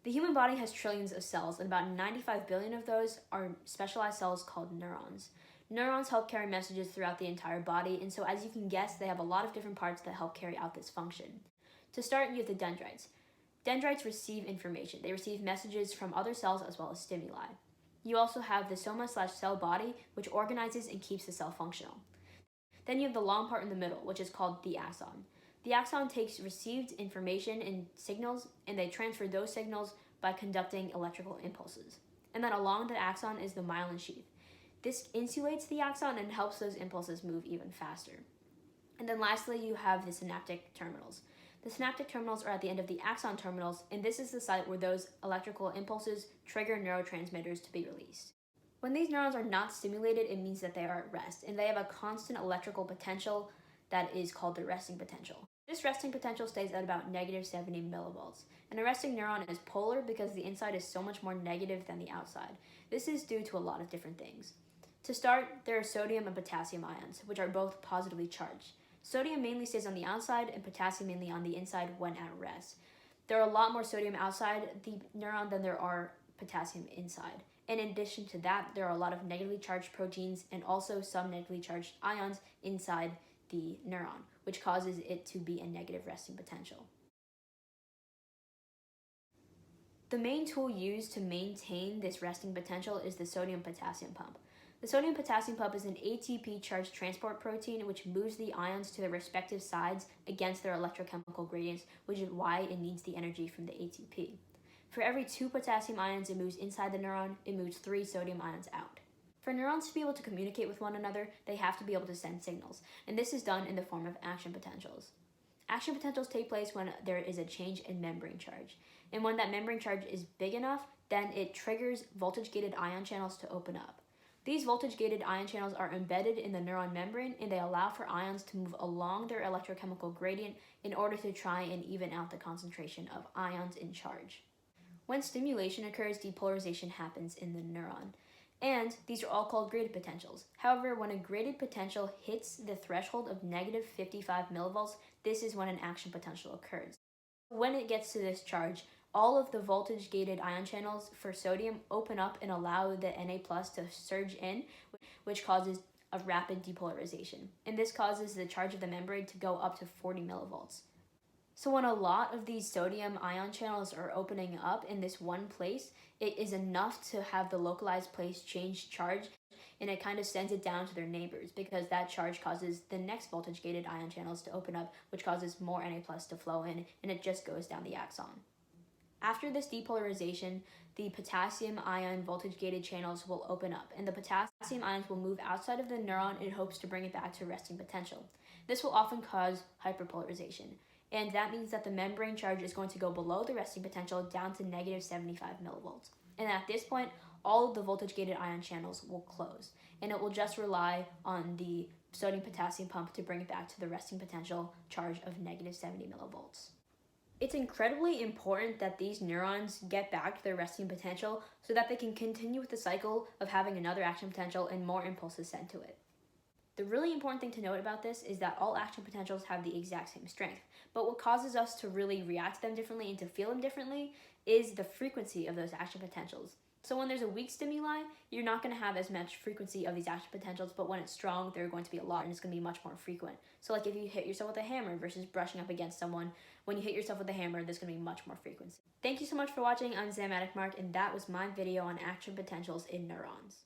The human body has trillions of cells, and about 95 billion of those are specialized cells called neurons. Neurons help carry messages throughout the entire body, and so as you can guess, they have a lot of different parts that help carry out this function. To start, you have the dendrites. Dendrites receive information. They receive messages from other cells as well as stimuli. You also have the soma/cell body, which organizes and keeps the cell functional. Then you have the long part in the middle, which is called the axon. The axon takes received information and signals, and they transfer those signals by conducting electrical impulses. And then along the axon is the myelin sheath. This insulates the axon and helps those impulses move even faster. And then lastly, you have the synaptic terminals. The synaptic terminals are at the end of the axon terminals, and this is the site where those electrical impulses trigger neurotransmitters to be released. When these neurons are not stimulated, it means that they are at rest, and they have a constant electrical potential that is called the resting potential. This resting potential stays at about negative 70 millivolts. And a resting neuron is polar because the inside is so much more negative than the outside. This is due to a lot of different things. To start, there are sodium and potassium ions, which are both positively charged. Sodium mainly stays on the outside and potassium mainly on the inside when at rest. There are a lot more sodium outside the neuron than there are potassium inside. And in addition to that, there are a lot of negatively charged proteins and also some negatively charged ions inside the neuron, which causes it to be a negative resting potential. The main tool used to maintain this resting potential is the sodium-potassium pump. The sodium-potassium pump is an ATP-charged transport protein which moves the ions to their respective sides against their electrochemical gradients, which is why it needs the energy from the ATP. For every 2 potassium ions it moves inside the neuron, it moves 3 sodium ions out. For neurons to be able to communicate with one another, they have to be able to send signals, and this is done in the form of action potentials. Action potentials take place when there is a change in membrane charge, and when that membrane charge is big enough, then it triggers voltage-gated ion channels to open up. These voltage-gated ion channels are embedded in the neuron membrane, and they allow for ions to move along their electrochemical gradient in order to try and even out the concentration of ions in charge. When stimulation occurs, depolarization happens in the neuron. And these are all called graded potentials. However, when a graded potential hits the threshold of negative 55 millivolts, this is when an action potential occurs. When it gets to this charge, all of the voltage-gated ion channels for sodium open up and allow the Na+ to surge in, which causes a rapid depolarization. And this causes the charge of the membrane to go up to 40 millivolts. So when a lot of these sodium ion channels are opening up in this one place, it is enough to have the localized place change charge, and it kind of sends it down to their neighbors because that charge causes the next voltage-gated ion channels to open up, which causes more Na+ to flow in, and it just goes down the axon. After this depolarization, the potassium ion voltage-gated channels will open up, and the potassium ions will move outside of the neuron in hopes to bring it back to resting potential. This will often cause hyperpolarization. And that means that the membrane charge is going to go below the resting potential down to negative 75 millivolts. And at this point, all of the voltage-gated ion channels will close, and it will just rely on the sodium-potassium pump to bring it back to the resting potential charge of negative 70 millivolts. It's incredibly important that these neurons get back to their resting potential so that they can continue with the cycle of having another action potential and more impulses sent to it. The really important thing to note about this is that all action potentials have the exact same strength, but what causes us to really react to them differently and to feel them differently is the frequency of those action potentials. So when there's a weak stimuli, you're not going to have as much frequency of these action potentials, but when it's strong, they're going to be a lot, and it's going to be much more frequent. So like if you hit yourself with a hammer versus brushing up against someone, when you hit yourself with a hammer, there's going to be much more frequency. Thank you so much for watching. I'm Maddock-Mark, and that was my video on action potentials in neurons.